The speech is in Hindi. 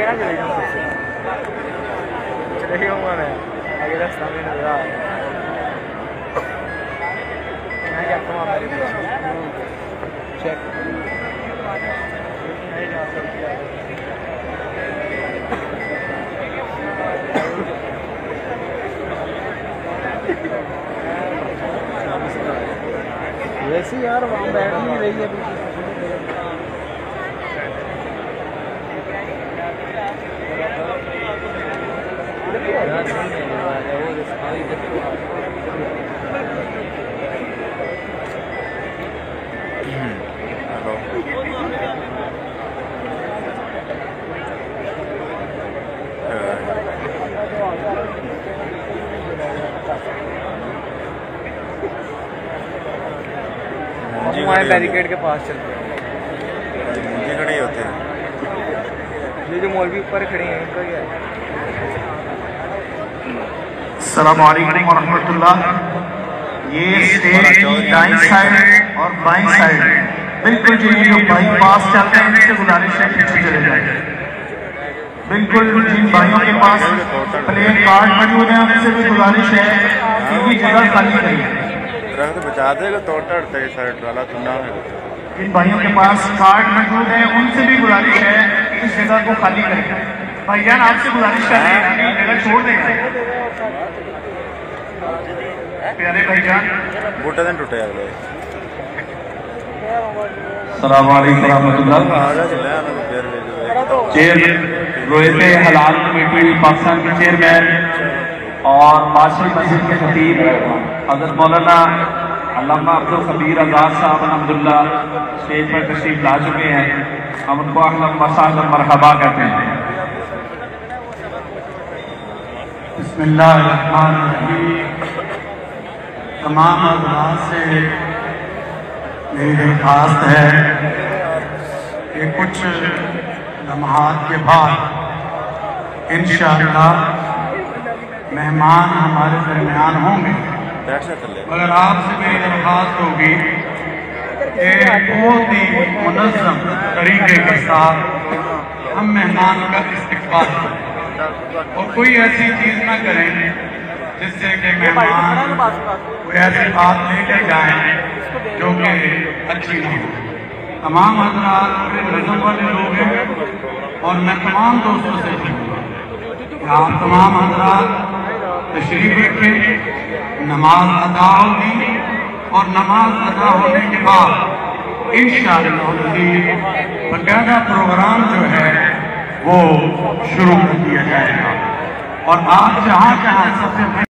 आगे ना चले जाऊँ सबसे चले जाऊँगा मैं आगे रास्ता में नजर आ मैं क्या कहूँ मेरे चेक नहीं जा सकती वैसे यार वहाँ बैठ नहीं रही है हमारे बैरिकेड के पास चलते हैं खड़े होते हैं ये जो मौलवी ऊपर खड़े हैं इनका क्या है। अस्सलाम वालेकुम वरहमतुल्लाह। ये स्टेज की दाईं साइड और बाईं साइड बिल्कुल जो बाईपास चलते हैं इनसे गुजारिश है पीछे चले जाए। बिल्कुल जिन भाइयों के पास प्लेन कार्ड मौजूद है उनसे भी गुजारिश है कि ये जगह खाली करिए। दरख्त बचा देगा तोड़ तड़ते सारे ट्राला सुनना है। जिन भाइयों के पास कार्ड मौजूद है उनसे भी गुजारिश है कि इस जगह को खाली करें। भाईजान आपसे गुजारिश कर रहे हैं जगह छोड़ देंगे प्यारे भाईजान। बूटा दिन टूटे अगले। अस्सलाम वालेकुम रहमतुल्लाह। चेयर रोयते हलाल कमेटी पाकिस्तान के चेयरमैन और माशरी मस्जिद के खतीब हज़रत मौलाना अल्लामा अब्दुल खबीर आज़ाद साहब अल्हम्दुलिल्लाह स्टेज पर तशरीफ ला चुके हैं। हम उनको अहलन व सहलन मरहबा कहते हैं। बिस्मिल्लाहिर्रहमानिर्रहीम। तमाम हज़रात से मेरी दरख्वास्त है कि कुछ लम्हात के बाद इंशाअल्लाह मेहमान हमारे दरमियान होंगे, मगर आपसे मेरी दरख्वास्त होगी कि बहुत ही मुनज़्ज़म तरीके के साथ हम मेहमान का इस्तकबाल करें और कोई ऐसी चीज़ ना करें जिससे कि मेहमान कोई ऐसी बात लेकर जाएं जो कि अच्छी नहीं हो। तमाम हज़रात बड़े रज़म वाले लोग हैं और मैं तमाम दोस्तों से कहूँगा कि आप तमाम हज़रात तशरीफ रखें। नमाज अदा होगी और नमाज अदा होने के बाद इंशाअल्लाह बाकायदा प्रोग्राम जो है वो शुरू कर दिया जाएगा और आप जहाँ जहाँ सबसे